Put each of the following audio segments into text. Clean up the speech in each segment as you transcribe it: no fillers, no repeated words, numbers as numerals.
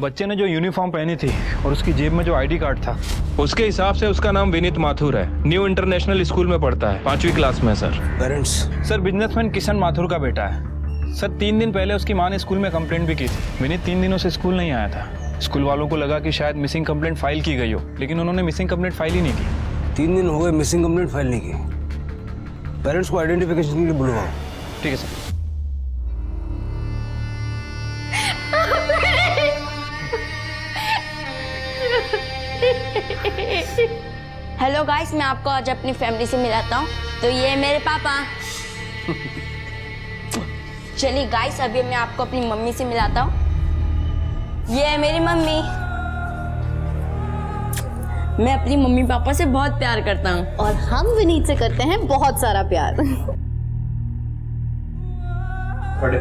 बच्चे ने जो यूनिफॉर्म पहनी थी और उसकी जेब में जो आईडी कार्ड था, उसके हिसाब से उसका नाम विनीत माथुर है। न्यू इंटरनेशनल स्कूल में पढ़ता है, 5वीं क्लास में sir. Parents? Sir businessman Kishan Mathur का बेटा है। सर 3 दिन पहले उसकी माँ ने स्कूल में कंप्लेंट भी की थी। विनीत 3 दिनों से स्कूल नहीं आया था। स्कूल वालों को लगा कि शायद मिसिंग कंप्लेंट फाइल की गई हो, लेकिन उन्होंने मिसिंग कंप्लेंट फाइल ही नहीं की। 3 दिन हो गए मिसिंग कंप्लेंट फाइल नहीं की। पेरेंट्स को आइडेंटिफिकेशन के लिए बुलवाओ। ठीक है सर। हेलो गाइस, मैं आपको आज अपनी फैमिली से मिलाता हूँ। तो ये है मेरे पापा। चलिए गाइस, अभी मैं आपको अपनी मम्मी से मिलाता हूँ। ये है मेरी मम्मी। मैं अपनी मम्मी पापा से बहुत प्यार करता हूँ। और हम विनीत से करते हैं बहुत सारा प्यार। बड़े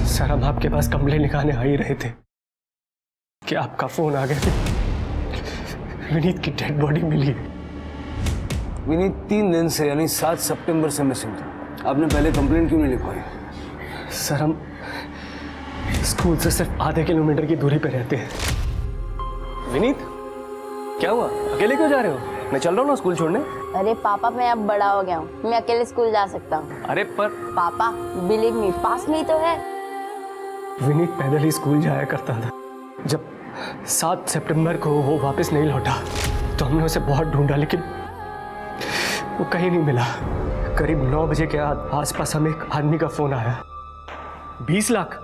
सर, हम आपके पास कंप्लेंट लिखाने आ ही रहे थे कि आपका फोन आ गया कि विनीत की डेड बॉडी मिली है। विनीत 3 दिन से यानी 7 सितंबर से मिसिंग था। आपने पहले कंप्लेंट क्यों नहीं लिखवाई? सर, हम स्कूल से सिर्फ आधे किलोमीटर की दूरी पे रहते हैं। विनीत, क्या हुआ? अकेले क्यों जा रहे हो? मैं चल रहा हूँ ना स्कूल छोड़ने। अरे पापा, मैं अब बड़ा हो गया हूँ, मैं अकेले स्कूल जा सकता हूँ। अरे पर पापा बिलीव मी, पास में ही तो है। विनीत पैदल ही स्कूल जाया करता था। जब 7 सितंबर को वो वापस नहीं लौटा तो हमने उसे बहुत ढूंढा, लेकिन वो कहीं नहीं मिला। करीब 9 बजे के आसपास हमें एक आदमी का फोन आया। 20 लाख?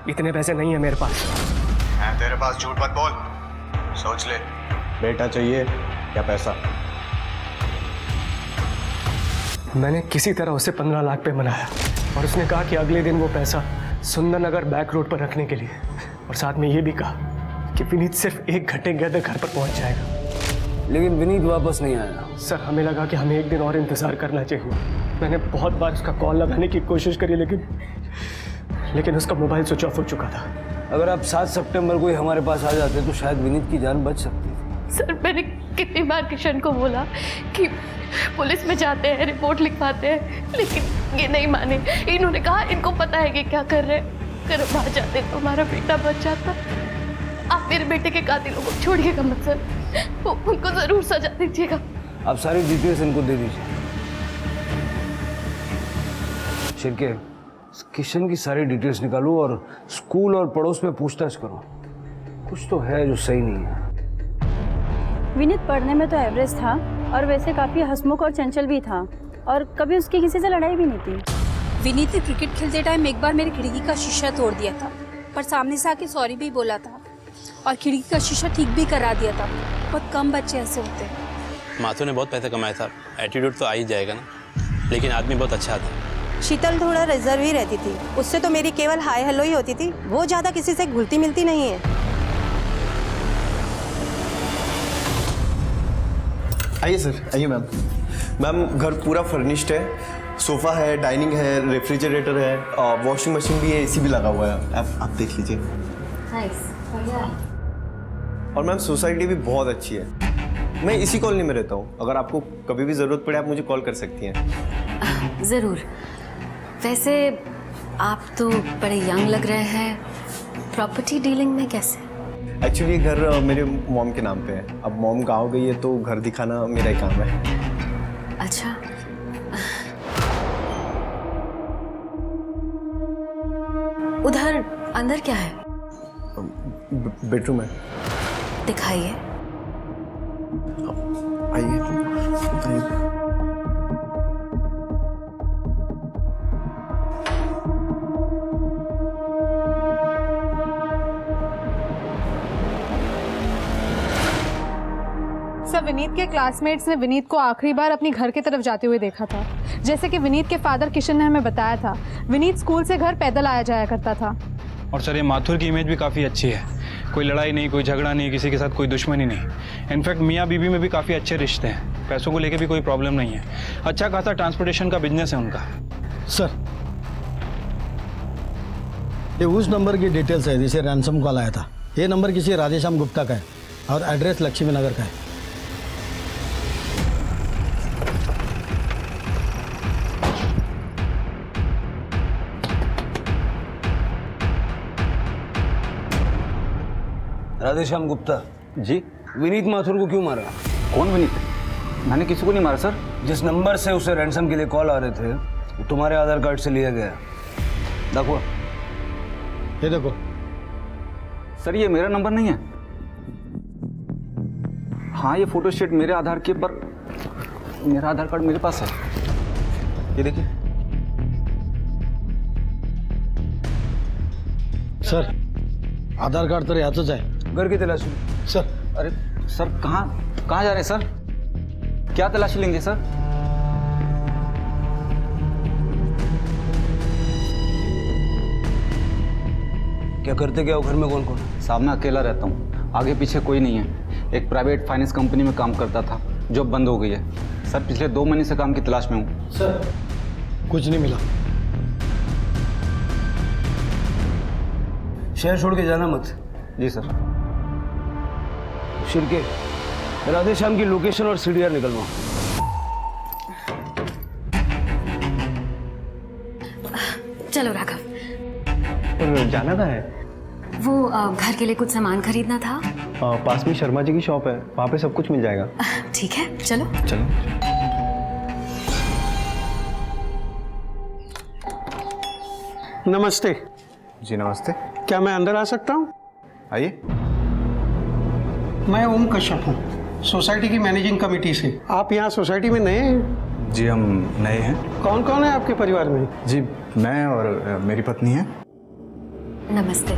इतने पैसे नहीं है मेरे पास। तेरे पास झूठ मत बोल, सोच ले। बेटा चाहिए या पैसा? मैंने किसी तरह उसे 15 लाख पे मनाया और उसने कहा कि अगले दिन वो पैसा सुंदरनगर बैक रोड पर रखने के लिए, और साथ में ये भी कहा कि विनीत सिर्फ 1 घंटे के अंदर घर पर पहुंच जाएगा। लेकिन विनीत वापस नहीं आया। सर, हमें लगा कि हमें 1 दिन और इंतजार करना चाहिए। मैंने बहुत बार उसका कॉल लगाने की कोशिश करी, लेकिन उसका मोबाइल स्विच ऑफ हो चुका था। अगर आप 7 सितंबर को ही हमारे पास आ जाते तो शायद विनीत की जान बच सकती थी। सर, मैंने कितनी बार किशन को बोला कि पुलिस में जाते हैं, रिपोर्ट लिखवाते हैं, लेकिन ये नहीं माने। इन्होंने कहा इनको पता है कि क्या कर रहे हैं, अगर बाहर जाते तो हमारा बेटा बच जाता। आप मेरे बेटे के कातिलों को छोड़िएगा मत सर, उनको जरूर सजा दीजिएगा। आप सारी डिटेल्स इनको दे दीजिए। शिरके, किशन की सारी डिटेल्स निकालो और स्कूल और पड़ोस में पूछताछ करो। कुछ तो है जो सही नहीं है। विनीत पढ़ने में तो एवरेज था और वैसे काफ़ी हंसमुख और चंचल भी था, और कभी उसकी किसी से लड़ाई भी नहीं थी। विनीत ने क्रिकेट खेलते टाइम एक बार मेरी खिड़की का शीशा तोड़ दिया था, पर सामने से आके सॉरी भी बोला था और खिड़की का शीशा ठीक भी करा दिया था। बहुत कम बच्चे ऐसे होते हैं। माथुर ने बहुत पैसा कमाया था, एटीट्यूड तो आ ही जाएगा ना, लेकिन आदमी बहुत अच्छा था। शीतल थोड़ा रिजर्व ही रहती थी, उससे तो मेरी केवल हाय हेलो ही होती थी। वो ज़्यादा किसी से घुलती मिलती नहीं है। आइए सर, आइए मैम। मैम, घर पूरा फर्निश्ड है। सोफ़ा है, डाइनिंग है, रेफ्रिजरेटर है, वॉशिंग मशीन भी है, एसी भी लगा हुआ है। आप देख लीजिए। और मैम, सोसाइटी भी बहुत अच्छी है। मैं इसी कॉलोनी में रहता हूँ। अगर आपको कभी भी ज़रूरत पड़े आप मुझे कॉल कर सकती हैं। ज़रूर। वैसे आप तो बड़े यंग लग रहे हैं, प्रॉपर्टी डीलिंग में कैसे? एक्चुअली ये घर मेरे मॉम के नाम पे है। अब मॉम गाँव गई है तो घर दिखाना मेरा ही काम है। अच्छा। उधर अंदर क्या है? बेडरूम है। दिखाइए। आइए। सब विनीत के क्लासमेट्स ने विनीत को आखिरी बार अपनी घर की तरफ जाते हुए देखा था। जैसे कि विनीत के फादर किशन ने हमें बताया था, विनीत स्कूल से घर पैदल आया जाया करता था। और सर, ये माथुर की इमेज भी काफ़ी अच्छी है। कोई लड़ाई नहीं, कोई झगड़ा नहीं, किसी के साथ कोई दुश्मनी नहीं। इनफैक्ट मियाँ बीबी में भी काफ़ी अच्छे रिश्ते हैं। पैसों को लेके भी कोई प्रॉब्लम नहीं है। अच्छा खासा ट्रांसपोर्टेशन का बिजनेस है उनका। सर, ये उस नंबर की डिटेल्स है जिसे रैंसम कॉल आया था। ये नंबर किसी राधेश्याम गुप्ता का है और एड्रेस लक्ष्मी नगर का है। राधेश्याम गुप्ता जी। विनीत माथुर को क्यों मारा? कौन विनीत? मैंने किसी को नहीं मारा सर। जिस नंबर से उसे रैंसम के लिए कॉल आ रहे थे वो तुम्हारे आधार कार्ड से लिया गया। देखो ये देखो सर, ये मेरा नंबर नहीं है। हाँ, ये फोटो स्टेट मेरे आधार के पर मेरा आधार कार्ड मेरे पास है। ये देखिए सर, आधार कार्ड तर याचंच आहे। घर की तलाशी सर। अरे सर, कहाँ जा रहे हैं सर? क्या तलाशी लेंगे सर? क्या करते क्या हो? घर में कौन कौन? साहब मैं अकेला रहता हूँ, आगे पीछे कोई नहीं है। एक प्राइवेट फाइनेंस कंपनी में काम करता था, जॉब बंद हो गई है सर। पिछले 2 महीने से काम की तलाश में हूँ सर। कुछ नहीं मिला। शहर छोड़ के जाना मत। जी सर। शिरके, राधेश्याम की लोकेशन और सीडीआर निकलवाओ। चलो राघव। जाना था है वो घर के लिए कुछ सामान खरीदना था। पास में शर्मा जी की शॉप है, वहाँ पे सब कुछ मिल जाएगा। ठीक है, चलो। नमस्ते। जी नमस्ते। क्या मैं अंदर आ सकता हूँ? आइए। मैं ओम कश्यप हूँ, सोसाइटी की मैनेजिंग कमेटी से। आप यहाँ सोसाइटी में नए हैं? जी हम नए हैं। कौन कौन है आपके परिवार में? जी मैं और मेरी पत्नी है। नमस्ते।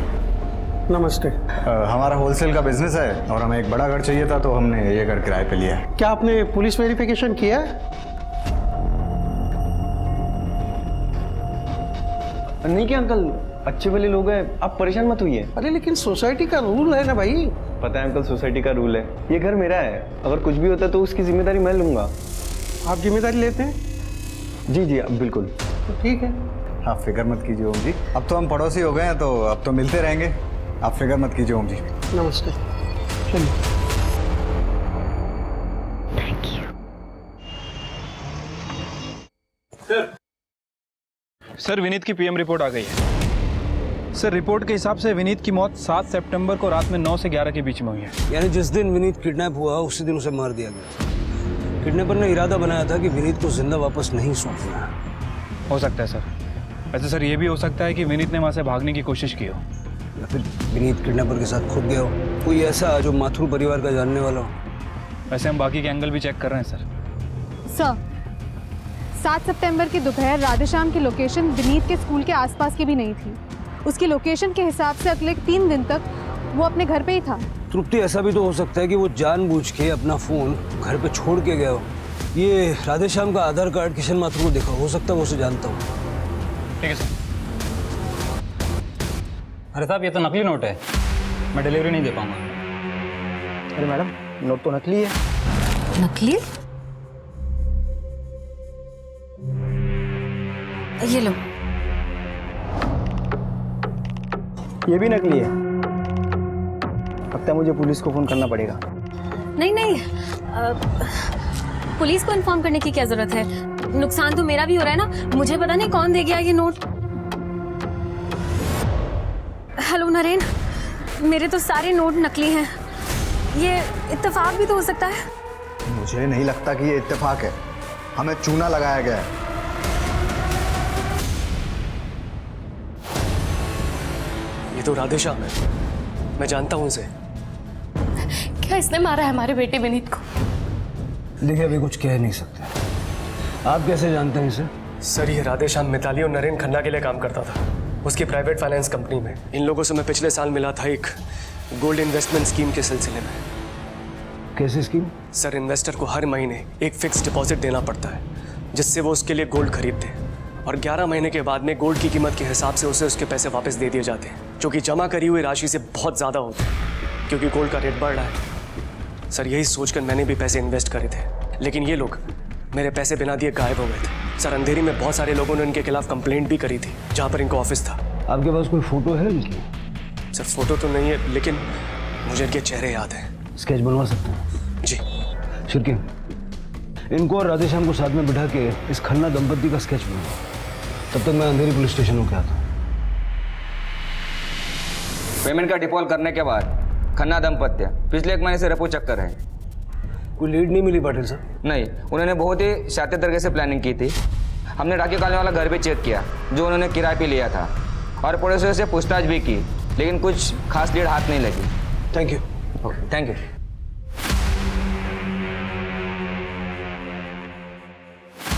नमस्ते। हमारा होलसेल का बिजनेस है और हमें एक बड़ा घर चाहिए था, तो हमने ये घर किराए पे लिया है। क्या आपने पुलिस वेरिफिकेशन किया है? नहीं क्या अंकल, अच्छे वाले लोग हैं, आप परेशान मत होइए। अरे लेकिन सोसाइटी का रूल है ना भाई। पता है अंकल, सोसाइटी का रूल है। ये घर मेरा है, अगर कुछ भी होता है तो उसकी जिम्मेदारी मैं लूंगा। आप जिम्मेदारी लेते हैं? जी जी बिल्कुल। तो ठीक है। आप फिक्र मत कीजिए ओम जी, अब तो हम पड़ोसी हो गए हैं, तो अब तो मिलते रहेंगे। आप फिक्र मत कीजिए ओम जी। नमस्ते। चलिए। Thank you sir. विनीत की पीएम रिपोर्ट आ गई है सर। रिपोर्ट के हिसाब से विनीत की मौत 7 सितंबर को रात में 9 से 11 के बीच में हुई है। यानी जिस दिन विनीत किडनैप हुआ उसी दिन उसे मार दिया गया। किडनैपर ने इरादा बनाया था कि विनीत को जिंदा वापस नहीं सौंपना। हो सकता है सर। वैसे सर ये भी हो सकता है कि विनीत ने वहाँ से भागने की कोशिश की हो, या फिर विनीत किडनैपर के साथ खुद गया हो। कोई ऐसा जो माथुर परिवार का जानने वाला हो। वैसे हम बाकी के एंगल भी चेक कर रहे हैं सर। सर, 7 सितंबर की दोपहर राधेश्याम की लोकेशन विनीत के स्कूल के आसपास की भी नहीं थी। उसकी लोकेशन के हिसाब से अगले 3 दिन तक वो अपने घर पे ही था। तृप्ति, ऐसा भी तो हो सकता है कि वो जानबूझ के अपना फोन घर पे छोड़ के गया हो। ये राधेश्याम का आधार कार्ड किशन माथुर को देखा, हो सकता है वो उसे जानता हो। ठीक है सर। अरे साहब, ये तो नकली नोट है, मैं डिलीवरी नहीं दे पाऊंगा। अरे मैडम, नोट तो नकली है। नकली? ये लो। ये भी नकली है। लगता है मुझे पुलिस को फोन करना पड़ेगा। नहीं, पुलिस को इन्फॉर्म करने की क्या जरूरत है? नुकसान तो मेरा भी हो रहा है ना। मुझे पता नहीं कौन दे गया ये नोट। हेलो नरेन, मेरे तो सारे नोट नकली हैं। ये इत्तेफाक भी तो हो सकता है। मुझे नहीं लगता कि ये इत्तेफाक है, हमें चूना लगाया गया है। ये तो राधेश्याम है, मैं जानता हूं इसे। क्या इसने मारा है हमारे बेटे विनीत को? देखिए, अभी कुछ कह नहीं सकते। आप कैसे जानते हैं इसे? सर, ये राधेश्याम मिताली और नरेन खन्ना के लिए काम करता था, उसकी प्राइवेट फाइनेंस कंपनी में। इन लोगों से मैं पिछले साल मिला था एक गोल्ड इन्वेस्टमेंट स्कीम के सिलसिले में। कैसी स्कीम? सर, इन्वेस्टर को हर महीने एक फिक्स डिपॉजिट देना पड़ता है, जिससे वो उसके लिए गोल्ड खरीदते हैं, और 11 महीने के बाद में गोल्ड की कीमत के हिसाब से उसे उसके पैसे वापस दे दिए जाते हैं, जो कि जमा करी हुई राशि से बहुत ज़्यादा होते हैं, क्योंकि गोल्ड का रेट बढ़ रहा है। सर, यही सोचकर मैंने भी पैसे इन्वेस्ट करे थे, लेकिन ये लोग मेरे पैसे बिना दिए गायब हो गए थे। सर, अंधेरी में बहुत सारे लोगों ने इनके खिलाफ कंप्लेंट भी करी थी, जहाँ पर इनको ऑफिस था। आपके पास कोई फोटो है इनकी? सर, फोटो तो नहीं है, लेकिन मुझे इनके चेहरे याद हैं। स्केच बनवा सकते हैं? जी। शिरके, इनको और राधेश्याम को साथ में बिठा के इस खन्ना दंपति का स्केच बनाओ। तब तक मैं अंधेरी पुलिस स्टेशन होकर आता हूँ। पेमेंट का डिफॉल्ट करने के बाद खन्ना दंपत्य पिछले 1 महीने से रेपो चक्कर है। कोई लीड नहीं मिली पाटिल साहब? नहीं, उन्होंने बहुत ही शातिर तरीके से प्लानिंग की थी। हमने राखी कॉलोनी वाला घर भी चेक किया जो उन्होंने किराए पे लिया था, और पड़ोसियों से पूछताछ भी की, लेकिन कुछ खास लीड हाथ नहीं लगी। Thank you. Okay, thank you.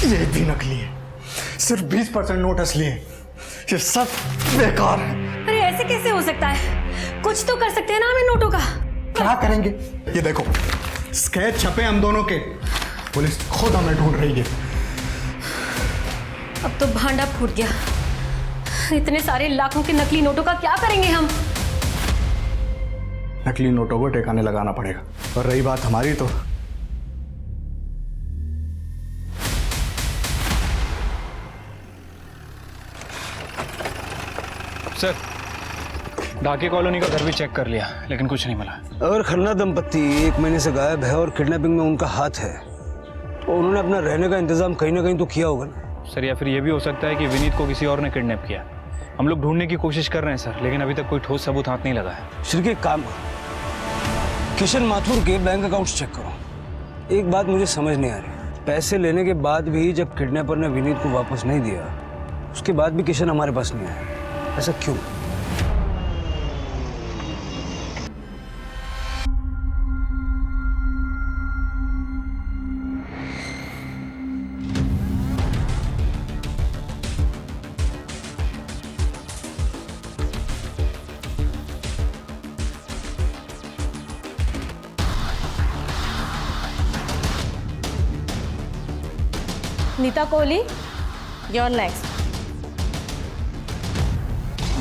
ये भी नकली है, सिर्फ 20% नोट असली है। ये सब बेकार है। अरे ऐसे कैसे हो सकता है? कुछ तो कर सकते हैं ना हम इन नोटों का। क्या करेंगे? ये देखो, स्केच छपे हम दोनों के, पुलिस खुद हमें ढूंढ रही है। अब तो भांडा फूट गया। इतने सारे लाखों के नकली नोटों का क्या करेंगे हम? नकली नोटों को ठिकाने लगाना पड़ेगा। और रही बात हमारी, तो सर, ढाके कॉलोनी का घर भी चेक कर लिया, लेकिन कुछ नहीं मिला। अगर खन्ना दंपत्ति 1 महीने से गायब है और किडनैपिंग में उनका हाथ है, तो उन्होंने अपना रहने का इंतजाम कहीं ना कहीं तो किया होगा ना। सर, या फिर ये भी हो सकता है कि विनीत को किसी और ने किडनैप किया। हम लोग ढूंढने की कोशिश कर रहे हैं सर, लेकिन अभी तक कोई ठोस सबूत हाथ नहीं लगा है। श्री के काम करो, किशन माथुर के बैंक अकाउंट्स चेक करो। एक बात मुझे समझ नहीं आ रही, पैसे लेने के बाद भी जब किडनैपर ने विनीत को वापस नहीं दिया, उसके बाद भी किशन हमारे पास नहीं आया, ऐसा क्यों? Neeta Kohli, your next.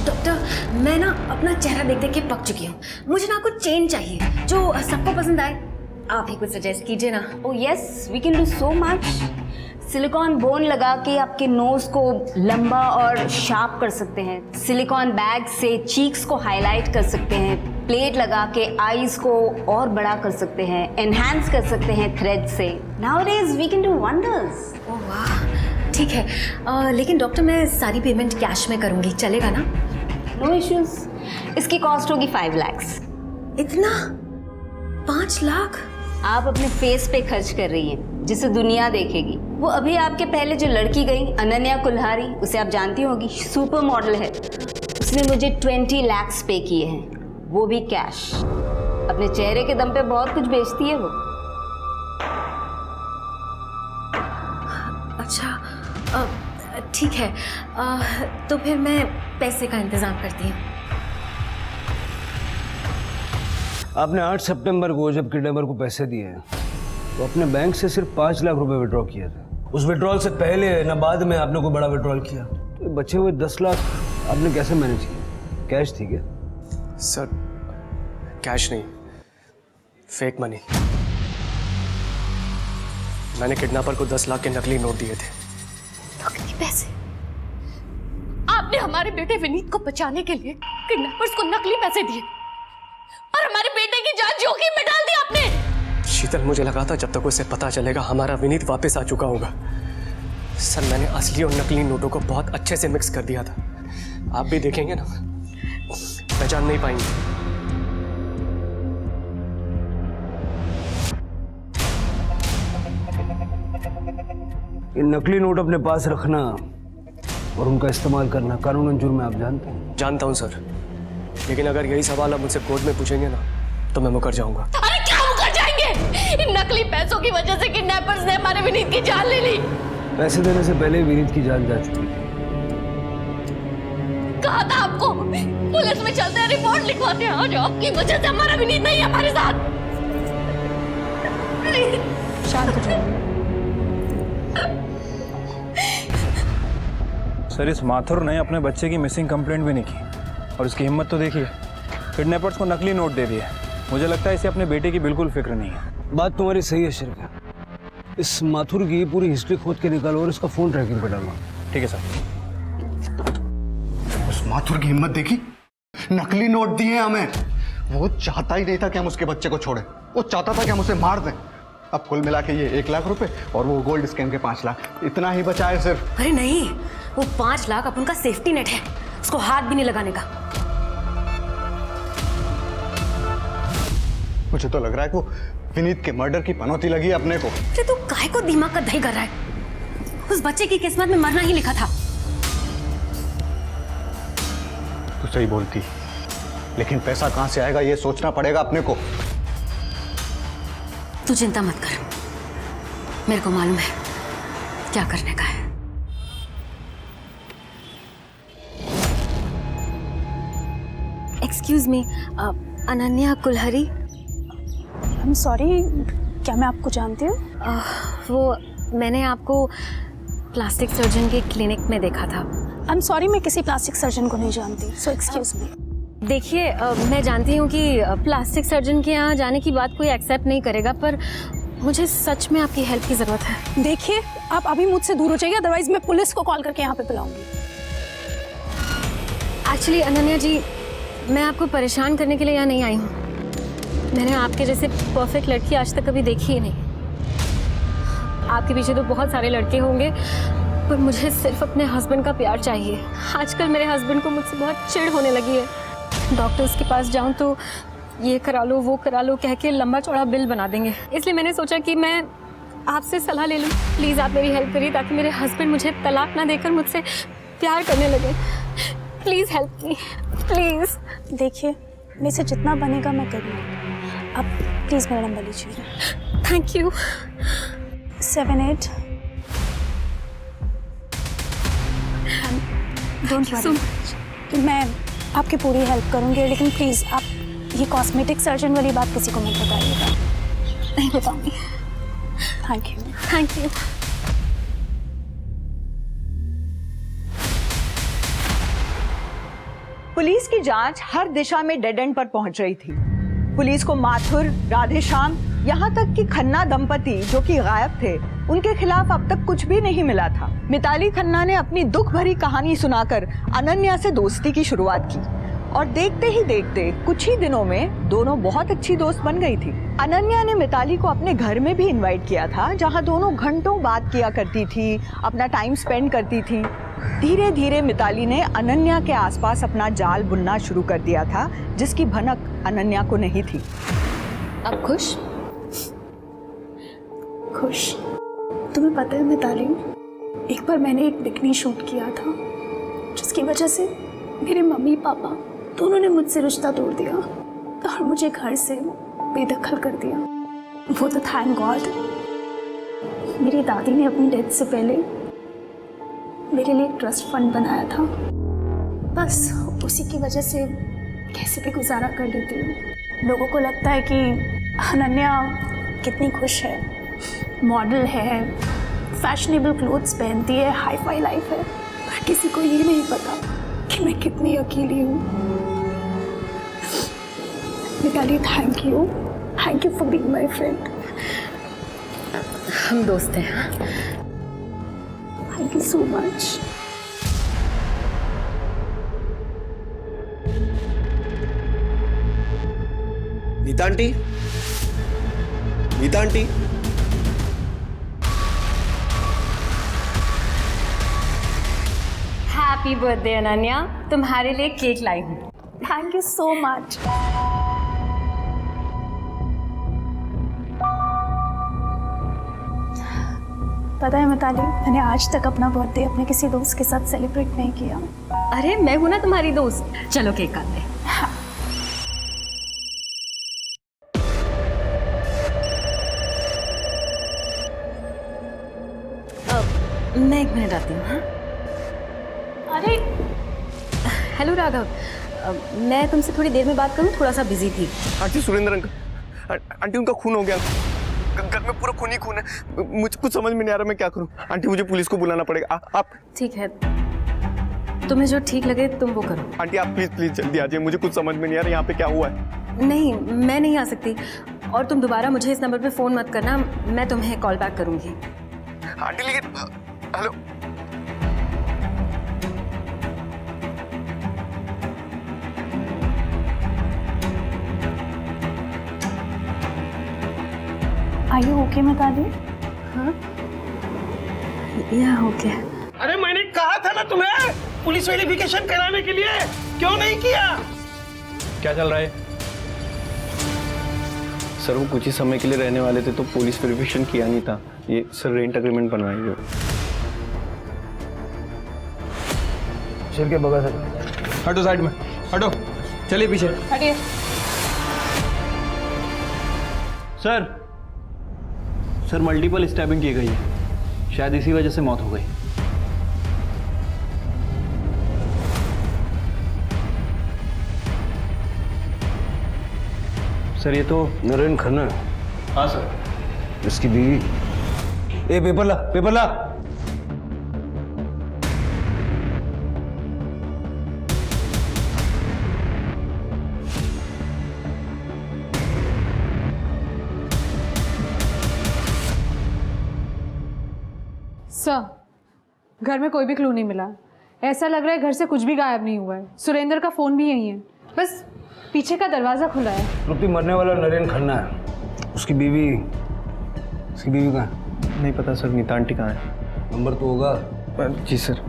Doctor, मैं ना अपना चेहरा देख देख के पक चुकी हूँ। मुझे ना कुछ चेंज चाहिए जो सबको पसंद आए। आप ही कुछ सजेस्ट कीजिए ना। Oh yes, we can do so much. Silicone bone लगा के आपके नोज को लंबा और शार्प कर सकते हैं। सिलिकॉन बैग से चीक्स को हाईलाइट कर सकते हैं। प्लेट लगा के आईज को और बड़ा कर सकते हैं। एनहांस कर सकते हैं थ्रेड से। Nowadays we can do wonders. ओह वाह, ठीक है। लेकिन डॉक्टर, मैं सारी पेमेंट कैश में करूंगी, चलेगा ना? No issues. इसकी कॉस्ट होगी 5 लाख। इतना? 5 लाख? आप अपने फेस पे खर्च कर रही हैं, जिसे दुनिया देखेगी। वो अभी आपके पहले जो लड़की गई, अनन्या कुल्हारी, उसे आप जानती होगी, सुपर मॉडल है। उसने मुझे 20 लाख पे किए हैं, वो भी कैश। अपने चेहरे के दम पे बहुत कुछ बेचती है वो। अच्छा, ठीक है। तो फिर मैं पैसे का इंतजाम करती हूँ। आपने 8 सितंबर को जब किडनैपर को पैसे दिए हैं, तो अपने बैंक से सिर्फ 5 लाख रुपए विड्रॉ किया था। उस विड्रॉल से पहले न बाद में आपने कोई बड़ा विड्रॉल किया, तो बचे हुए 10 लाख आपने कैसे मैनेज किया? कैश थी क्या? सर, कैश नहीं, फेक मनी। मैंने किडनैपर को 10 लाख के नकली नोट दिए थे। नकली पैसे? आपने हमारे बेटे विनीत को बचाने के लिए किडनैपर्स को नकली पैसे दिए और हमारे बेटे की जान जोखिम में डाल दी आपने। शीतल, मुझे लगा था जब तक उसे पता चलेगा हमारा विनीत वापस आ चुका होगा। सर, मैंने असली और नकली नोटों को बहुत अच्छे से मिक्स कर दिया था। आप भी देखेंगे ना, पहचान नहीं पाएंगे। ये नकली नोट अपने पास रखना और उनका इस्तेमाल करना कानूनन जुर्म है, आप जानते हैं? जानता हूं सर, लेकिन अगर यही सवाल आप मुझसे कोर्ट में पूछेंगे ना, तो मैं मुकर जाऊंगा। अरे क्या मुकर जाएंगे? इन नकली पैसों की वजह से किडनैपर्स ने हमारे विनीत की जान ले ली। पैसे देने से पहले विनीत की जान जा चुकी थी। कहा था आपको, पुलिस में चलते हैं, रिपोर्ट लिखवाते हैं। आज आपकी वजह से हमारा विनीत नहीं है हमारे साथ। शांत हो जाओ। सर, इस माथुर ने अपने बच्चे की मिसिंग कंप्लेंट भी नहीं की, और इसकी हिम्मत तो देखिए, किडनैपर्स को नकली नोट दे दिए। मुझे लगता है इसे अपने बेटे की बिल्कुल फिक्र नहीं है। बात तुम्हारी सही है शिरका। इस माथुर की पूरी हिस्ट्री खोद के निकालो और इसका फोन ट्रैकिंग पे डालना। ठीक है सर। उस माथुर की हिम्मत देखी, नकली नोट दिए हमें। वो चाहता ही नहीं था कि हम उसके बच्चे को छोड़े, वो चाहता था कि हम उसे मार दें। अब कुल मिला के ये 1 लाख रुपए और वो गोल्ड स्कैम के 5 लाख, इतना ही बचा है सिर्फ। अरे नहीं, वो 5 लाख अपन का सेफ्टी नेट है, उसको हाथ भी नहीं लगाने का। मुझे तो लग रहा है कि वो विनीत के मर्डर की पनौती लगी है अपने को। अरे तू काहे को दिमाग का दही कर रहा है? उस बच्चे की किस्मत में मरना ही लिखा था। तू सही बोलती, लेकिन पैसा कहां से आएगा ये सोचना पड़ेगा अपने को। तू चिंता मत कर, मेरे को मालूम है क्या करने का है। Excuse me, Ananya Kulhari. I am sorry, क्या मैं आपको जानती हूँ? वो मैंने आपको प्लास्टिक सर्जन के क्लिनिक में देखा था। आई एम सॉरी, मैं किसी प्लास्टिक सर्जन को नहीं जानती, सो एक्सक्यूज मी। देखिए, मैं जानती हूँ कि प्लास्टिक सर्जन के यहाँ जाने की बात कोई एक्सेप्ट नहीं करेगा, पर मुझे सच में आपकी हेल्प की ज़रूरत है। देखिए, आप अभी मुझसे दूर हो जाइए, अदरवाइज मैं पुलिस को कॉल करके यहाँ पे बुलाऊंगी। एक्चुअली अनन्या जी, मैं आपको परेशान करने के लिए यहाँ नहीं आई हूँ। मैंने आपके जैसे परफेक्ट लड़की आज तक कभी देखी ही नहीं। आपके पीछे तो बहुत सारे लड़के होंगे, पर मुझे सिर्फ अपने हस्बैंड का प्यार चाहिए। आजकल मेरे हस्बैंड को मुझसे बहुत चिढ़ होने लगी है। डॉक्टर्स के पास जाऊँ तो ये करा लो वो करा लो कह के लंबा चौड़ा बिल बना देंगे। इसलिए मैंने सोचा कि मैं आपसे सलाह ले लूँ। प्लीज़ आप मेरी हेल्प करिए ताकि मेरे हस्बैंड मुझे तलाक ना देकर मुझसे प्यार करने लगे। Please help me, please. देखिए, मेरे से जितना बनेगा मैं करूँगी। आप प्लीज़ मेरा नंबर लीजिए। Thank you. 78 डोंट वरी, मैं आपकी पूरी हेल्प करूँगी, लेकिन प्लीज़ आप ये कॉस्मेटिक सर्जन वाली बात किसी को मत बताइएगा। नहीं बताऊँगी। Thank you. Thank you. Police की जांच हर दिशा में डेड एंड पर पहुंच रही थी। पुलिस को माथुर, राधेश्याम, यहाँ तक कि खन्ना दंपति जो कि गायब थे, उनके खिलाफ अब तक कुछ भी नहीं मिला था। मिताली खन्ना ने अपनी दुख भरी कहानी सुनाकर अनन्या से दोस्ती की शुरुआत की और देखते ही देखते कुछ ही दिनों में दोनों बहुत अच्छी दोस्त बन गई थी। अनन्या ने मिताली को अपने घर में भी इनवाइट किया था, जहाँ दोनों घंटों बात किया करती थी, अपना टाइम स्पेंड करती थी। धीरे धीरे मिताली ने अनन्या के आसपास अपना जाल बुनना शुरू कर दिया था, जिसकी भनक अनन्या को नहीं थी। अब खुश? खुश? तुम्हें पता है मिताली, एक बार मैंने एक बिकनी शूट किया था, जिसकी वजह से मेरे मम्मी पापा दोनों ने मुझसे रिश्ता तोड़ दिया और मुझे घर से बेदखल कर दिया। वो तो थैंक गॉड मेरी दादी ने अपनी डेथ से पहले मेरे लिए एक ट्रस्ट फंड बनाया था। बस उसी की वजह से कैसे भी गुजारा कर लेती हूँ। लोगों को लगता है कि अनन्या कितनी खुश है, मॉडल है, फैशनेबल क्लोथ्स पहनती है, हाई फाई लाइफ है, पर किसी को ये नहीं पता कि मैं कितनी अकेली हूँ। Mitali, thank you for being my friend. हम दोस्त हैं। Thank you so much. Neeta aunty, Neeta aunty, happy birthday Ananya, तुम्हारे लिए केक लाई हूँ। Thank you so much. पता है मिताली, मैंने आज तक अपना बर्थडे अपने किसी दोस्त के साथ सेलिब्रेट नहीं किया। अरे मैं हूं ना तुम्हारी दोस्त, चलो केक काटते हैं। मैं एक मिनट आती हूँ। हाँ? अरे हेलो राघव, मैं तुमसे थोड़ी देर में बात करूँ, थोड़ा सा बिजी थी। आंटी सुरेंद्र अंकल, आंटी उनका खून हो गया, घर में पूरा खून ही खून है। मुझे कुछ समझ में नहीं आ रहा मैं क्या करूं। आंटी मुझे पुलिस को बुलाना पड़ेगा। आप ठीक है, तुम्हें जो ठीक लगे तुम वो करो। आंटी आप प्लीज प्लीज जल्दी आ जाइए, मुझे कुछ समझ में नहीं आ रहा यहाँ पे क्या हुआ है। नहीं, मैं नहीं आ सकती, और तुम दोबारा मुझे इस नंबर पे फ़ोन मत करना, मैं तुम्हें कॉल बैक करूँगी। आंटी लेकिन hello, are you okay Mitali? हाँ, यह ओके। अरे मैंने कहा था ना तुम्हें पुलिस वेरिफिकेशन कराने के लिए, क्यों नहीं किया? क्या चल रहा है? सर वो कुछ ही समय के लिए रहने वाले थे तो पुलिस वेरिफिकेशन किया नहीं था। ये सर रेंट एग्रीमेंट बनवाएंगे। चल के बगा सर। हटो साइड में, हटो, चलिए पीछे। हटिए। सर मल्टीपल स्टैबिंग की गई है, शायद इसी वजह से मौत हो गई। सर ये तो नरेन खन्ना। हाँ सर। इसकी बीवी। ए पेपर ला, पेपर ला। सर, घर में कोई भी क्लू नहीं मिला। ऐसा लग रहा है घर से कुछ भी गायब नहीं हुआ है। सुरेंद्र का फोन भी यही है, बस पीछे का दरवाजा खुला है। रुपी मरने वाला नरेन खन्ना है। उसकी बीवी कहाँ है? नहीं पता सर। नीता आंटी कहाँ है? नंबर तो होगा। जी सर,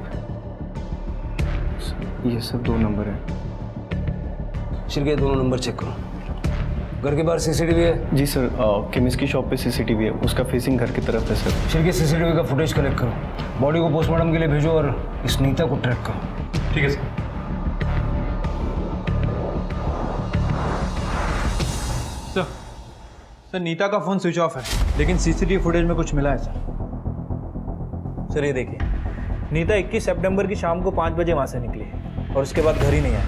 ये सब 2 नंबर है। शिरके दोनों नंबर चेक करो। घर के बाहर सीसीटीवी है? जी सर, केमिस्ट की शॉप पे सीसीटीवी है, उसका फेसिंग घर की तरफ है सर। शिरके सीसीटीवी का फुटेज कलेक्ट करो, बॉडी को पोस्टमार्टम के लिए भेजो और इस नीता को ट्रैक करो। ठीक है सर। सर नीता का फोन स्विच ऑफ है, लेकिन सीसीटीवी फुटेज में कुछ मिला है सर। ये देखिए, नीता 21 सितंबर की शाम को 5 बजे वहां से निकली और उसके बाद घर ही नहीं आई।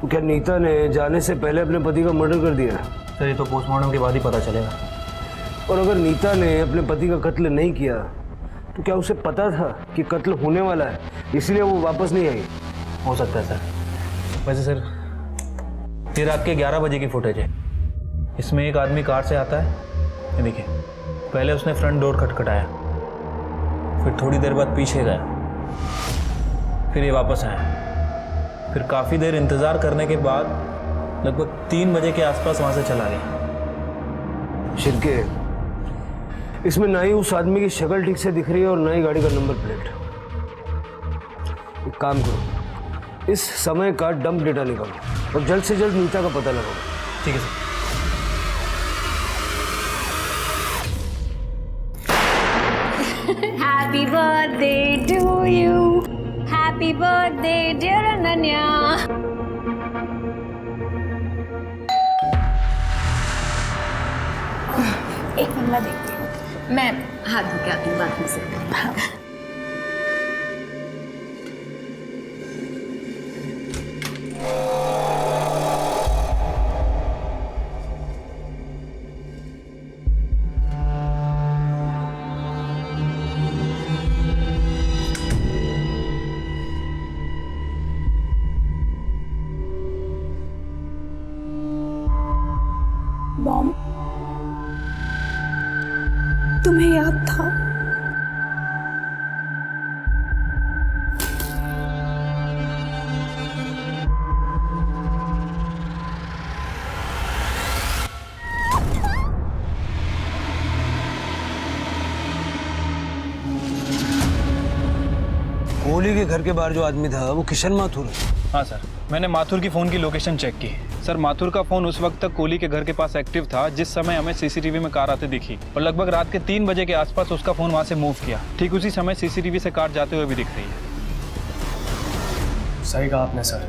तो क्या नीता ने जाने से पहले अपने पति का मर्डर कर दिया? सर ये तो पोस्टमार्टम के बाद ही पता चलेगा। और अगर नीता ने अपने पति का कत्ल नहीं किया तो क्या उसे पता था कि कत्ल होने वाला है, इसलिए वो वापस नहीं आई? हो सकता है सर। वैसे सर ये रात के 11 बजे की फुटेज है। इसमें एक आदमी कार से आता है, ये देखिए। पहले उसने फ्रंट डोर खटखटाया, फिर थोड़ी देर बाद पीछे गया, फिर ये वापस आया, फिर काफ़ी देर इंतज़ार करने के बाद लगभग 3 बजे के आसपास वहाँ से चला गया। शिरके, इसमें ना ही उस आदमी की शक्ल ठीक से दिख रही है और ना ही गाड़ी का नंबर प्लेट। एक काम करो, इस समय का डंप डेटा निकालो और जल्द से जल्द नीता का पता लगाओ। ठीक है sir. Happy birthday to you. Happy birthday dear Ananya. एक मिनट देखती हूँ। मैं हाथ धो के आती हूँ, बात नहीं सकती। मॉम, तुम्हें याद था? कोहली के घर के बाहर जो आदमी था वो किशन माथुर है। हाँ सर, मैंने माथुर की फ़ोन की लोकेशन चेक की। सर माथुर का फ़ोन उस वक्त तक कोहली के घर के पास एक्टिव था जिस समय हमें सीसीटीवी में कार आते दिखी, और लगभग रात के 3 बजे के आसपास उसका फ़ोन वहाँ से मूव किया। ठीक उसी समय सीसीटीवी से कार जाते हुए भी दिख रही है। सही कहा आपने सर।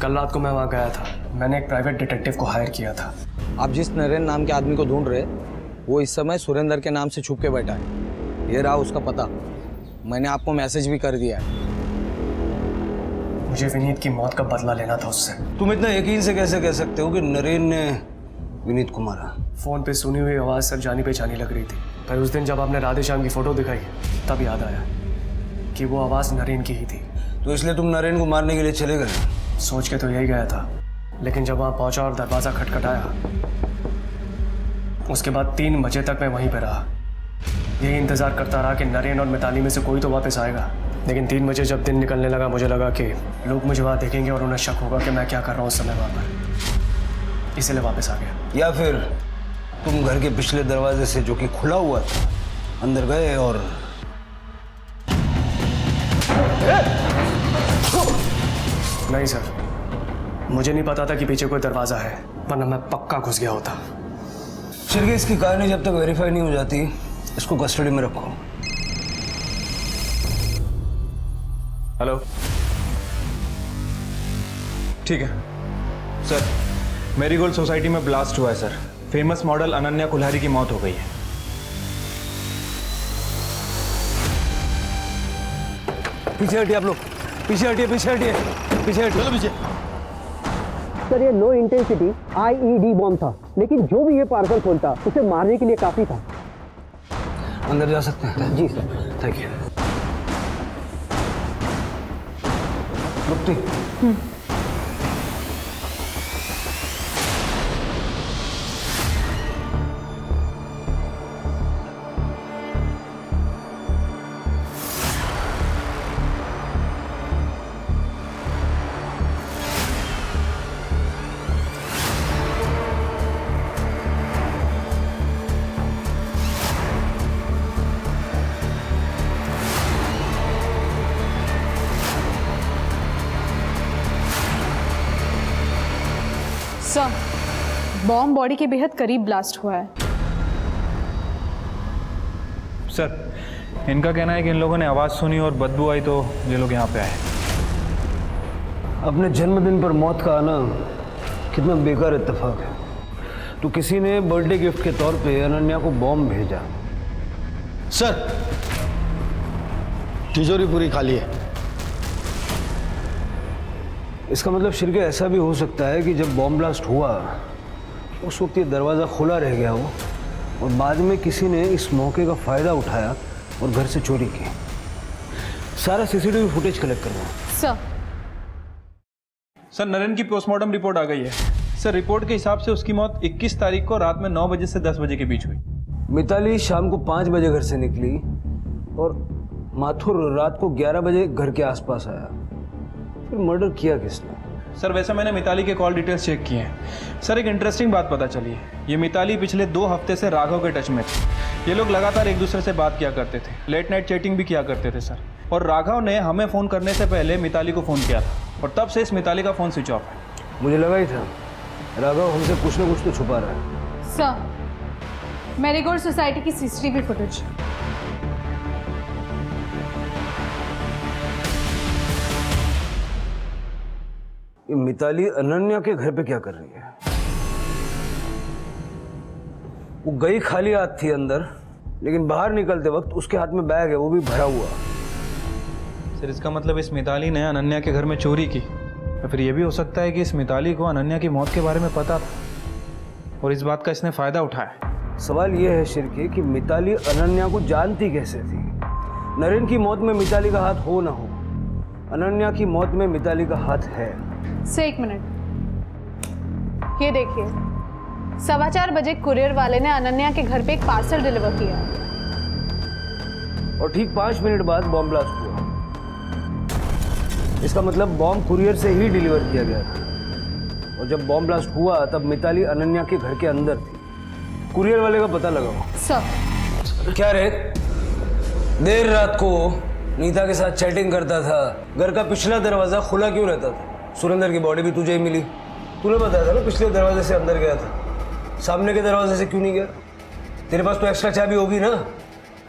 कल रात को मैं वहाँ गया था। मैंने एक प्राइवेट डिटेक्टिव को हायर किया था। आप जिस नरेन नाम के आदमी को ढूंढ रहे वो इस समय सुरेंद्र के नाम से छुप के बैठा है। ये रहा उसका पता। मैंने आपको मैसेज भी कर दिया है। मुझे विनीत की मौत का बदला लेना था उससे। तुम इतना यकीन से कैसे कह सकते हो कि नरेन ने विनीत को मारा? फ़ोन पे सुनी हुई आवाज़ सर जानी पहचानी लग रही थी, पर उस दिन जब आपने राधेश्याम की फ़ोटो दिखाई तब याद आया कि वो आवाज़ नरेन की ही थी। तो इसलिए तुम नरेन को मारने के लिए चले गए? सोच के तो यही गया था, लेकिन जब वहाँ पहुँचा और दरवाज़ा खटखटाया, उसके बाद 3 बजे तक मैं वहीं पर रहा। यही इंतज़ार करता रहा कि नरेन और मिताली में से कोई तो वापस आएगा। लेकिन 3 बजे जब दिन निकलने लगा, मुझे लगा कि लोग मुझे वहाँ देखेंगे और उन्हें शक होगा कि मैं क्या कर रहा हूँ उस समय वहाँ पर, इसलिए वापस आ गया। या फिर तुम घर के पिछले दरवाजे से, जो कि खुला हुआ था, अंदर गए और नहीं सर, मुझे नहीं पता था कि पीछे कोई दरवाज़ा है, वरना मैं पक्का घुस गया होता। शिरके, इसकी कहानी जब तक वेरीफाई नहीं हो जाती इसको कस्टडी में रखो। हेलो, ठीक है सर। मेरीगोल्ड सोसाइटी में ब्लास्ट हुआ है sir. Famous model Ananya Kulhari की मौत हो गई है। पीछे हटिए आप लोग, पीछे हटिए, पीछे हटिए, पीछे हटिए। चलो पीछे। सर ये लो इंटेंसिटी IED बॉम्ब था, लेकिन जो भी ये पार्सल खोलता उसे मारने के लिए काफी था। अंदर जा सकते हैं? जी सर। Thank you. रुकती। सर, बॉम्ब बॉडी के बेहद करीब ब्लास्ट हुआ है। सर, इनका कहना है कि इन लोगों ने आवाज़ सुनी और बदबू आई तो ये लोग यहाँ पे आए। अपने जन्मदिन पर मौत का आना कितना बेकार इत्तेफाक है। तो किसी ने बर्थडे गिफ्ट के तौर पे अनन्या को बॉम्ब भेजा। सर, तिजोरी पूरी खाली है। इसका मतलब शिरके ऐसा भी हो सकता है कि जब बॉम्ब ब्लास्ट हुआ उस वक्त ये दरवाज़ा खुला रह गया हो और बाद में किसी ने इस मौके का फ़ायदा उठाया और घर से चोरी की। सारा CCTV फुटेज कलेक्ट करना। सर, नरेन की पोस्टमार्टम रिपोर्ट आ गई है। सर, रिपोर्ट के हिसाब से उसकी मौत 21 तारीख को रात में 9 बजे से 10 बजे के बीच हुई। मिताली शाम को 5 बजे घर से निकली और माथुर रात को 11 बजे घर के आसपास आया। फिर मर्डर किया किसने? सर, वैसे मैंने मिताली के कॉल डिटेल्स चेक किए हैं। सर, एक इंटरेस्टिंग बात पता चली है। ये मिताली पिछले 2 हफ्ते से राघव के टच में थे। ये लोग लगातार एक दूसरे से बात किया करते थे, लेट नाइट चैटिंग भी किया करते थे सर। और राघव ने हमें फ़ोन करने से पहले मिताली को फ़ोन किया था और तब से इस मिताली का फ़ोन स्विच ऑफ है। मुझे लगा ही था राघव हमसे कुछ ना कुछ तो छुपा रहा है। सर, मेरीगोल्ड सोसाइटी की CCTV फुटेज। ये मिताली अनन्या के घर पे क्या कर रही है? वो गई खाली हाथ थी अंदर, लेकिन बाहर निकलते वक्त उसके हाथ में बैग है, वो भी भरा हुआ। सर, इसका मतलब इस मिताली ने अनन्या के घर में चोरी की। तो फिर ये भी हो सकता है कि इस मिताली को अनन्या की मौत के बारे में पता था और इस बात का इसने फ़ायदा उठाया। सवाल ये है शिरके कि मिताली अनन्या को जानती कैसे थी? नरेन की मौत में मिताली का हाथ हो ना हो, अनन्या की मौत में मिताली का हाथ है। से 1 मिनट, ये देखिए, 4:15 बजे कुरियर वाले ने अनन्या के घर पे एक पार्सल डिलीवर किया और ठीक 5 मिनट बाद बॉम्ब ब्लास्ट हुआ। इसका मतलब बॉम्ब कुरियर से ही डिलीवर किया गया था और जब बॉम्ब ब्लास्ट हुआ तब मिताली अनन्या के घर के अंदर थी। कुरियर वाले का पता लगाओ। सर, क्या रे, देर रात को नीता के साथ चैटिंग करता था, घर का पिछला दरवाजा खुला क्यों रहता था? सुरेंद्र की बॉडी भी तुझे ही मिली, तूने बताया था ना पिछले दरवाजे से अंदर गया था, सामने के दरवाजे से क्यों नहीं गया? तेरे पास तो एक्स्ट्रा चाबी होगी ना?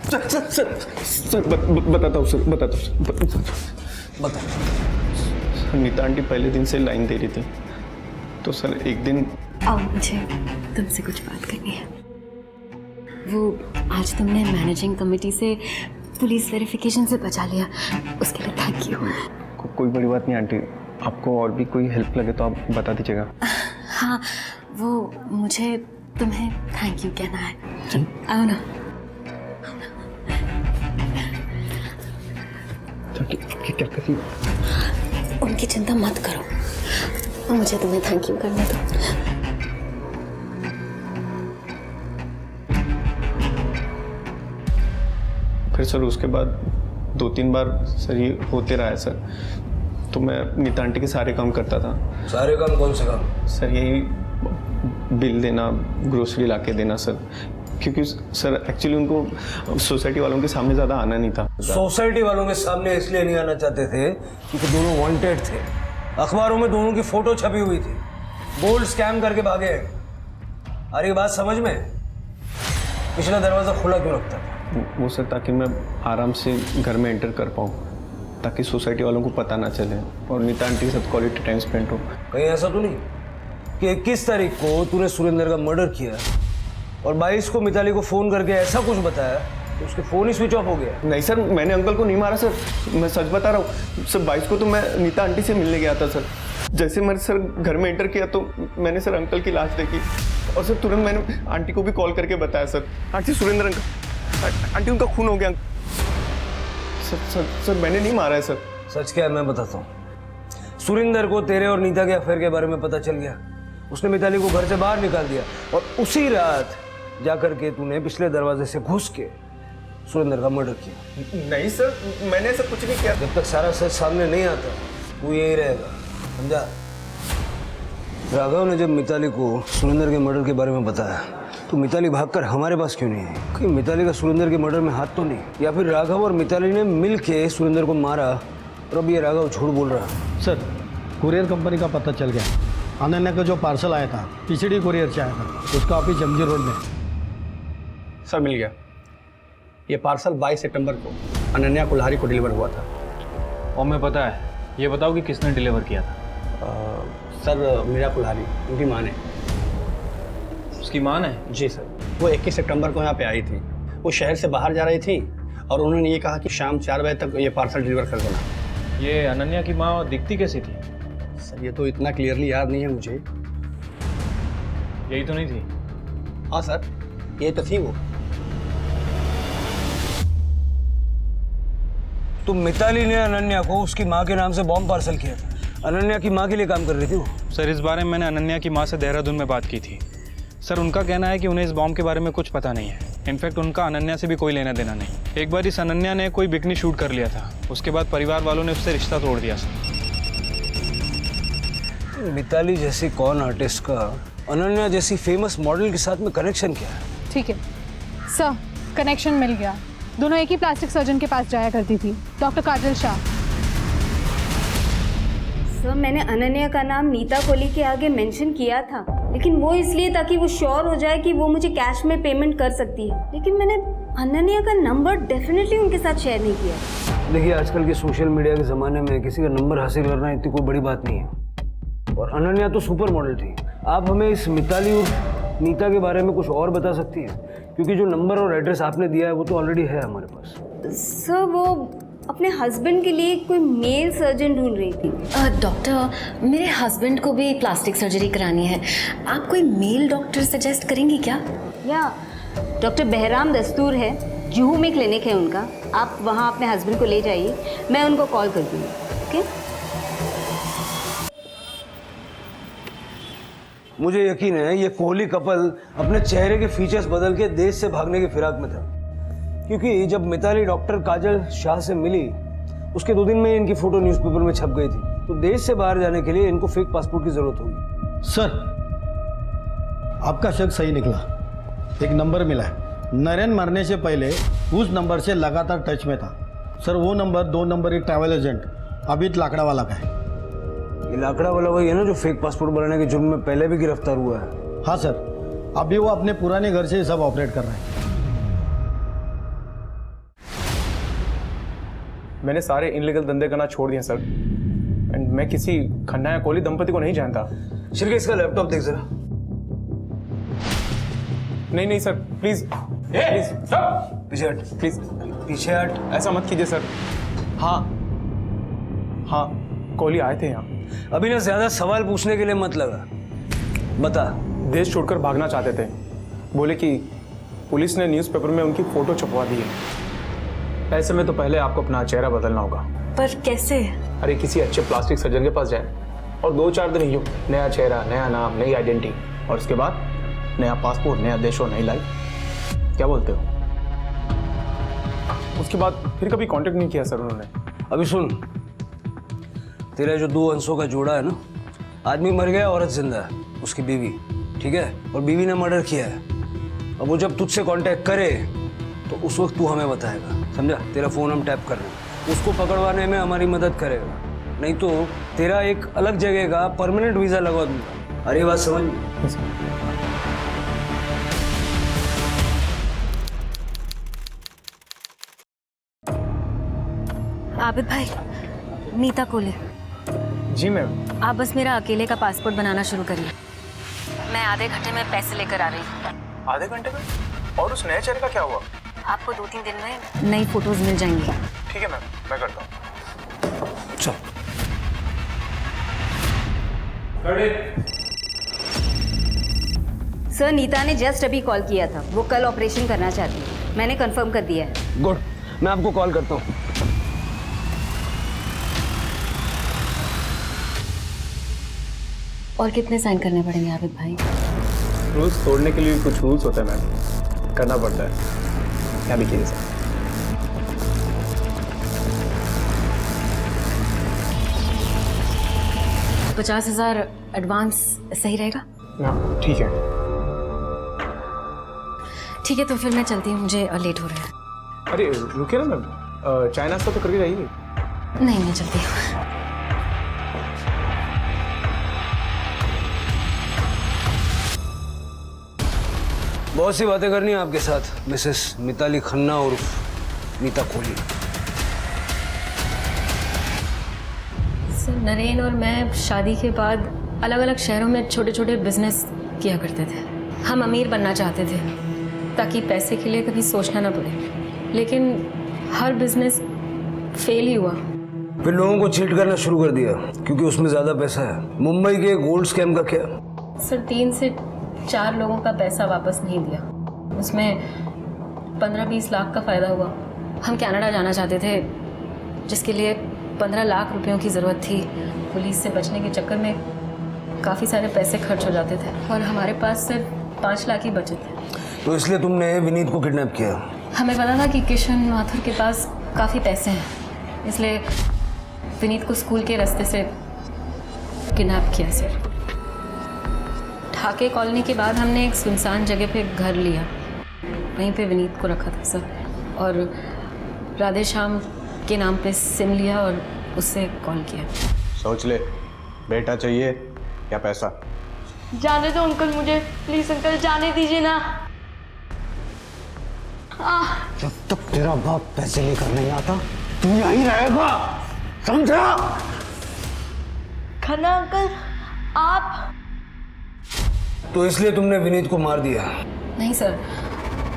सर बताता हूँ सर, बता। नीता आंटी पहले दिन से लाइन दे रही थी, तो सर एक दिन आओ, मुझे तुमसे कुछ बात करनी है। वो आज तुमने मैनेजिंग कमेटी से पुलिस वेरिफिकेशन से बचा लिया, उसके लिए थैंक यू। कोई बड़ी बात नहीं आंटी, आपको और भी कोई हेल्प लगे तो आप बता दीजिएगा। हाँ, वो मुझे तुम्हें थैंक यू कहना है। आओ ना। क्या करिए? उनकी चिंता मत करो, मुझे तुम्हें थैंक यू करने दो। फिर सर उसके बाद 2-3 बार सर ये होते रहा है सर। तो मैं नीता आंटी के सारे काम करता था। सारे काम कौन से काम? सर यही बिल देना, ग्रोसरी ला के देना सर, क्योंकि सर एक्चुअली उनको सोसाइटी वालों के सामने ज़्यादा आना नहीं था। सोसाइटी वालों के सामने इसलिए नहीं आना चाहते थे क्योंकि दोनों वांटेड थे, अखबारों में दोनों की फोटो छपी हुई थी, गोल्ड स्कैम करके भागे। अरे बात समझ में? पिछला दरवाज़ा खुला क्यों रखता था? वो सर ताकि मैं आराम से घर में एंटर कर पाऊँ, ताकि सोसाइटी वालों को पता ना चले और नीता आंटी के साथ क्वालिटी टाइम स्पेंड हो। कहीं ऐसा तो नहीं कि 21 तारीख को तूने सुरेंद्र का मर्डर किया और 22 को मिताली को फ़ोन करके ऐसा कुछ बताया तो उसके फ़ोन ही स्विच ऑफ हो गया? नहीं सर, मैंने अंकल को नहीं मारा सर, मैं सच बता रहा हूँ सर। 22 को तो मैं नीता आंटी से मिलने गया था सर। जैसे मैंने सर घर में एंटर किया तो मैंने सर अंकल की लाश देखी और सर तुरंत मैंने आंटी को भी कॉल करके बताया sir, aunty Surendra uncle, aunty उनका खून हो गया। सर मैंने नहीं मारा है सर। सच क्या है मैं बताता हूँ। सुरेंद्र को तेरे और नीता के अफेयर के बारे में पता चल गया, उसने मिताली को घर से बाहर निकाल दिया और उसी रात जाकर के तूने पिछले दरवाजे से घुस के सुरेंद्र का मर्डर किया। नहीं सर, मैंने ऐसा कुछ नहीं किया। जब तक सारा सच सामने नहीं आता तू यही रहेगा, समझा? राघव ने जब मिताली को सुरेंद्र के मर्डर के बारे में बताया तो मिताली भागकर हमारे पास क्यों नहीं आई? कहीं मिताली का सुरेंद्र के मर्डर में हाथ तो नहीं, या फिर राघव और मिताली ने मिल के सुरेंद्र को मारा और अब ये राघव झूठ बोल रहा है? सर, कुरियर कंपनी का पता चल गया। अनन्या का जो पार्सल आया था पीसीडी कुरियर से आया था, उसका ऑफिस जमजी रोड में। सर मिल गया। ये पार्सल 22 सितंबर को अनन्या कुल्हारी को डिलीवर हुआ था। और मैं पता है, ये बताओ कि किसने डिलीवर किया था? सर मीरा कुल्हारी, उनकी माँ ने। उसकी माँ ने? जी सर। वो 21 सितंबर को यहाँ पे आई थी। वो शहर से बाहर जा रही थी और उन्होंने ये कहा कि शाम 4 बजे तक ये पार्सल डिलीवर कर देना। ये अनन्या की माँ दिखती कैसी थी? सर ये तो इतना क्लियरली याद नहीं है मुझे। यही तो नहीं थी? हाँ सर, ये तो थी वो। तो मिताली ने अनन्या को उसकी माँ के नाम से बॉम्ब पार्सल किया था। अनन्या की माँ के लिए काम कर रही थी वो। सर इस बारे में मैंने अनन्या की माँ से देहरादून में बात की थी। सर उनका कहना है कि उन्हें इस बॉम्ब के बारे में कुछ पता नहीं है। इनफैक्ट उनका अनन्या से भी कोई लेना देना नहीं। एक बार इस अनन्या ने कोई बिकनी शूट कर लिया था, उसके बाद परिवार वालों ने उससे रिश्ता तोड़ दिया। सर मिताली जैसी कौन आर्टिस्ट का अनन्या जैसी फेमस मॉडल के साथ में कनेक्शन क्या है? ठीक है सर, कनेक्शन मिल गया। दोनों एक ही प्लास्टिक सर्जन के पास जाया करती थी, डॉक्टर काजल शाह। सर मैंने अनन्या का नाम नीता कोहली के आगे मेंशन किया था, लेकिन वो इसलिए ताकि वो श्योर हो जाए कि वो मुझे कैश में पेमेंट कर सकती है, लेकिन मैंने अनन्या का नंबर डेफिनेटली उनके साथ शेयर नहीं किया। देखिए आजकल के सोशल मीडिया के ज़माने में किसी का नंबर हासिल करना इतनी कोई बड़ी बात नहीं है, और अनन्या तो सुपर मॉडल थी। आप हमें इस मिताली और नीता के बारे में कुछ और बता सकती हैं? क्योंकि जो नंबर और एड्रेस आपने दिया है वो तो ऑलरेडी है हमारे पास। सर वो अपने हस्बैंड के लिए कोई मेल सर्जन ढूंढ रही थी। डॉक्टर मेरे हस्बैंड को भी प्लास्टिक सर्जरी करानी है, आप कोई मेल डॉक्टर सजेस्ट करेंगी क्या? या डॉक्टर बहराम दस्तूर है, जुहू में क्लिनिक है उनका, आप वहाँ अपने हस्बैंड को ले जाइए, मैं उनको कॉल कर दूँगी। ओके मुझे यकीन है ये कोहली कपल अपने चेहरे के फीचर्स बदल के देश से भागने की फिराक में था, क्योंकि जब मिताली डॉक्टर काजल शाह से मिली उसके 2 दिन में इनकी फोटो न्यूज़पेपर में छप गई थी। तो देश से बाहर जाने के लिए इनको फेक पासपोर्ट की जरूरत होगी। सर आपका शक सही निकला। एक नंबर मिला है, नरेन मरने से पहले उस नंबर से लगातार टच में था। सर वो नंबर 2 नंबर एक ट्रैवल एजेंट अभित लाकड़ा वाला का है। ये लाकड़ा वाला वही है ना जो फेक पासपोर्ट बनाने के जुर्म में पहले भी गिरफ्तार हुआ है? हाँ सर, अभी वो अपने पुराने घर से सब ऑपरेट कर रहे हैं। मैंने सारे इनलीगल धंधे करना छोड़ दिए सर, एंड मैं किसी खन्ना या कोहली दंपति को नहीं जानता। शिरके इसका लैपटॉप देख जरा। नहीं सर प्लीज प्लीज पीछे हट, प्लीज पीछे हट। ऐसा मत कीजिए सर। हाँ कोहली आए थे यहाँ। अभी ना ज्यादा सवाल पूछने के लिए मत लगा, बता। देश छोड़कर भागना चाहते थे, बोले कि पुलिस ने न्यूज़पेपर में उनकी फोटो छपवा दी है। ऐसे में तो पहले आपको अपना चेहरा बदलना होगा। पर कैसे? अरे किसी अच्छे प्लास्टिक सर्जन के पास जाए और 2-4 दिन ही नया चेहरा, नया नाम, नई आइडेंटिटी, और उसके बाद नया पासपोर्ट, नया देश और नई लाइफ। क्या बोलते हो? उसके बाद फिर कभी कांटेक्ट नहीं किया सर उन्होंने। अभी सुन, तेरा जो 2 अंशों का जोड़ा है ना, आदमी मर गया, औरत जिंदा है, उसकी बीवी, ठीक है, और बीवी ने मर्डर किया है। अब वो जब तुझसे कांटेक्ट करे तो उस वक्त तू हमें बताएगा, समझा? तेरा फोन हम टैप कर रहे हैं, उसको पकड़वाने में हमारी मदद करेगा, नहीं तो तेरा एक अलग जगह का परमानेंट वीजा लगवा दूंगा। अरे बात समझ? आबिद भाई, नीता कोले। जी मैम। आप बस मेरा अकेले का पासपोर्ट बनाना शुरू करिए। मैं आधे घंटे में पैसे लेकर आ रही हूँ। आधे घंटे में? और उस नए चेहरे का क्या हुआ? आपको 2-3 दिन में नई फोटोज मिल जाएंगी। ठीक है मैम, मैं करता हूँ। चल। सर, नीता ने जस्ट अभी कॉल किया था। वो कल ऑपरेशन करना चाहती है। मैंने कंफर्म कर दिया है। गुड, मैं आपको कॉल करता हूँ। और कितने साइन करने पड़ेंगे आबिद भाई? रूल्स तोड़ने के लिए कुछ रूल्स होते हैं मैम, करना पड़ता है। क्या भी कीजिए सर। 50,000 एडवांस सही रहेगा? हाँ ठीक है। ठीक है, तो फिर मैं चलती हूँ, मुझे लेट हो रहा है। अरे रुकिए ना मैम, चाय नाश्ता तो करके जाइए। नहीं, मैं चलती हूँ। बहुत सी बातें करनी है आपके साथ, मिसेस मिताली खन्ना और नीता कोहली। सर, नरेन और मैं शादी के बाद अलग अलग शहरों में छोटे छोटे बिजनेस किया करते थे। हम अमीर बनना चाहते थे ताकि पैसे के लिए कभी सोचना ना पड़े, लेकिन हर बिजनेस फेल ही हुआ। फिर लोगों को चीट करना शुरू कर दिया क्योंकि उसमें ज़्यादा पैसा है। मुंबई के गोल्ड स्कैम का क्या? सर, 3 से 4 लोगों का पैसा वापस नहीं दिया। उसमें 15-20 लाख का फ़ायदा हुआ। हम कनाडा जाना चाहते थे, जिसके लिए 15 लाख रुपयों की ज़रूरत थी। पुलिस से बचने के चक्कर में काफ़ी सारे पैसे खर्च हो जाते थे और हमारे पास सिर्फ 5 लाख ही बचे थे। तो इसलिए तुमने विनीत को किडनैप किया? हमें पता था कि किशन माथुर के पास काफ़ी पैसे हैं, इसलिए विनीत को स्कूल के रास्ते से किडनैप किया सर। ढाके कॉलोनी के बाद हमने एक सुनसान जगह पे घर लिया, वहीं पे विनीत को रखा था सर, और राधे श्याम के नाम पे सिम लिया और उससे कॉल किया। सोच ले, बेटा चाहिए या पैसा? जाने दो अंकल, मुझे प्लीज अंकल जाने दीजिए ना। जब तक तेरा बाप पैसे लेकर नहीं आता तू यहीं रहेगा, समझा? खन्ना अंकल, आप? तो इसलिए तुमने विनीत को मार दिया? नहीं सर,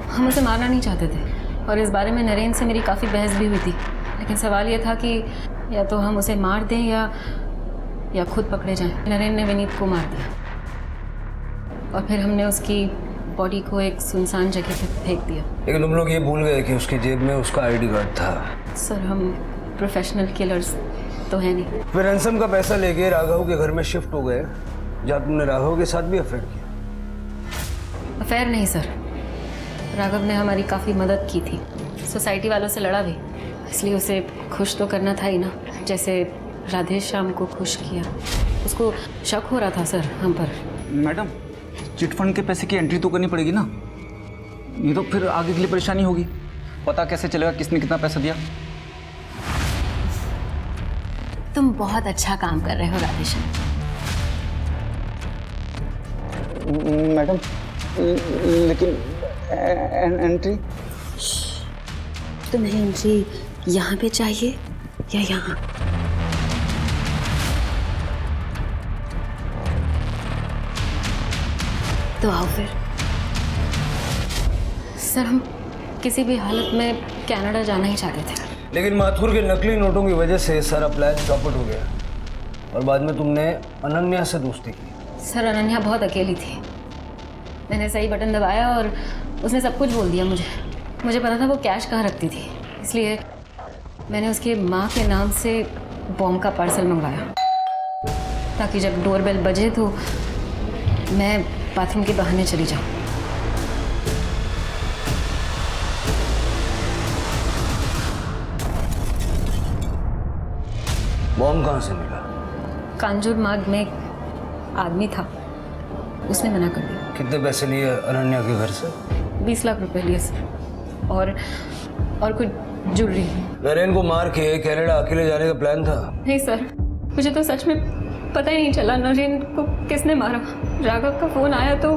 हम उसे मारना नहीं चाहते थे और इस बारे में नरेन से मेरी काफ़ी बहस भी हुई थी, लेकिन सवाल ये था कि या तो हम उसे मार दें या खुद पकड़े जाएं। नरेन ने विनीत को मार दिया और फिर हमने उसकी बॉडी को एक सुनसान जगह पे फेंक दिया। लेकिन तुम लोग ये भूल गए कि उसकी जेब में उसका आईडी कार्ड था। सर, हम प्रोफेशनल किलर्स तो है नहीं। फिर रैंसम का पैसा लेके राघव के घर में शिफ्ट हो गए, जहाँ तुमने राघव के साथ भी अफेयर किया। अफेयर नहीं सर, राघव ने हमारी काफ़ी मदद की थी। सोसाइटी वालों से लड़ा भी, इसलिए उसे खुश तो करना था ही ना, जैसे राधे श्याम को खुश किया। उसको शक हो रहा था सर हम पर। मैडम, चिट फंड के पैसे की एंट्री तो करनी पड़ेगी ना, नहीं तो फिर आगे के लिए परेशानी होगी। पता कैसे चलेगा किसने कितना पैसा दिया? तुम बहुत अच्छा काम कर रहे हो राधे श्याम। मैडम, लेकिन एंट्री? तुम्हें एंट्री यहाँ पे चाहिए या यहाँ? तो आओ फिर। सर, हम किसी भी हालत में कनाडा जाना ही चाहते थे, लेकिन माथुर के नकली नोटों की वजह से सारा प्लान चौपट हो गया और बाद में तुमने अनन्या से दोस्ती की। सर, अनन्या बहुत अकेली थी। मैंने सही बटन दबाया और उसने सब कुछ बोल दिया मुझे पता था वो कैश कहाँ रखती थी, इसलिए मैंने उसकी माँ के नाम से बॉम्ब का पार्सल मंगवाया ताकि जब डोरबेल बजे तो मैं बाथरूम के बहाने चली जाऊँ। बॉम्ब कहाँ से मिला? कांजूर मार्ग में एक आदमी था, उसने मना कर दिया। कितने पैसे लिए अनन्या के घर से? 20 लाख रुपए लिए सर, और कुछ ज्वेलरी। नरेन को मार के कनाडा अकेले जाने का प्लान था? नहीं सर, मुझे तो सच में पता ही नहीं चला नरेन को किसने मारा। राघव का फ़ोन आया तो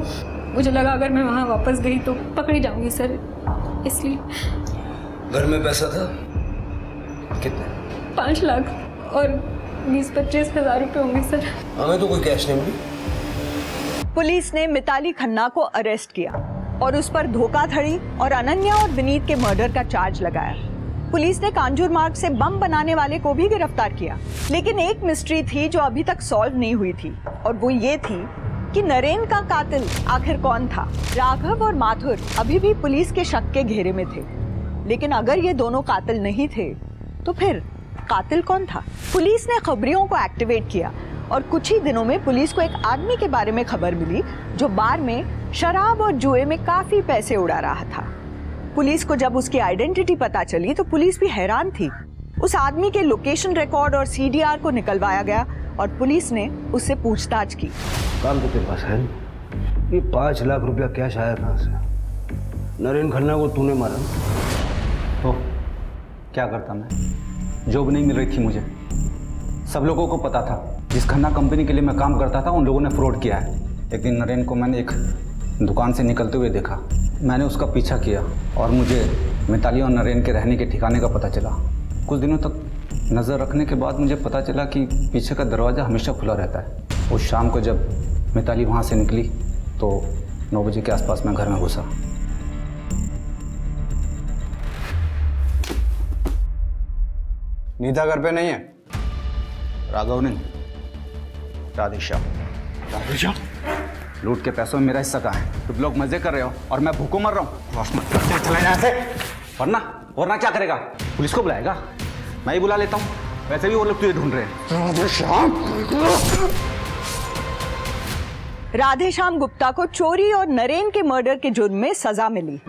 मुझे लगा अगर मैं वहाँ वापस गई तो पकड़ी जाऊंगी सर, इसलिए। घर में पैसा था कितने? 5 लाख और 20-25 हज़ार रुपये होंगे सर। हमें तो कोई कैश नहीं मिली। पुलिस ने मिताली खन्ना को अरेस्ट किया और उस पर धोखाधड़ी और अनन्या और विनीत के मर्डर का चार्ज लगाया। पुलिस ने कांजूर मार्ग से बम बनाने वाले को भी गिरफ्तार किया, लेकिन एक मिस्ट्री थी जो अभी तक सॉल्व नहीं हुई थी, और वो ये थी कि नरेन का कातिल आखिर कौन था। राघव और माथुर अभी भी पुलिस के शक के घेरे में थे, लेकिन अगर ये दोनों कातिल नहीं थे तो फिर कातिल कौन था? पुलिस ने खबरियों को एक्टिवेट किया और कुछ ही दिनों में पुलिस को एक आदमी के बारे में खबर मिली जो बार में शराब और जुए में काफी पैसे उड़ा रहा था। पुलिस को जब उसकी आइडेंटिटी पता चली तो पुलिस भी हैरान थी। उस आदमी के लोकेशन रिकॉर्ड और सीडीआर को निकलवाया गया और पुलिस ने उससे पूछताछ की। काम तो तेरे पास है, ये 5 लाख रुपया कैश आया कहाँ से? नरेन खन्ना को तूने मारा? तो क्या करता मैं? जॉब नहीं मिल रही थी मुझे, सब लोगों को पता था। जिस खन्ना कंपनी के लिए मैं काम करता था उन लोगों ने फ्रॉड किया है। एक दिन नरेन को मैंने एक दुकान से निकलते हुए देखा, मैंने उसका पीछा किया और मुझे मिताली और नरेन के रहने के ठिकाने का पता चला। कुछ दिनों तक नज़र रखने के बाद मुझे पता चला कि पीछे का दरवाज़ा हमेशा खुला रहता है। उस शाम को जब मिताली वहाँ से निकली तो 9 बजे के आसपास मैं घर में घुसा। नीता घर पे नहीं है? राघव नहीं, राधेश्याम। राधेश्याम? लूट के पैसों में मेरा हिस्सा कहाँ है? तुम लोग मजे कर रहे हो और मैं भूखों मर रहा हूँ। चला यहाँ से। वरना क्या करेगा? पुलिस को बुलाएगा? मैं ही बुला लेता हूँ, वैसे भी वो लोग तुझे ढूंढ रहे हैं। राधेश्याम गुप्ता को चोरी और नरेन के मर्डर के जुर्म में सजा मिली।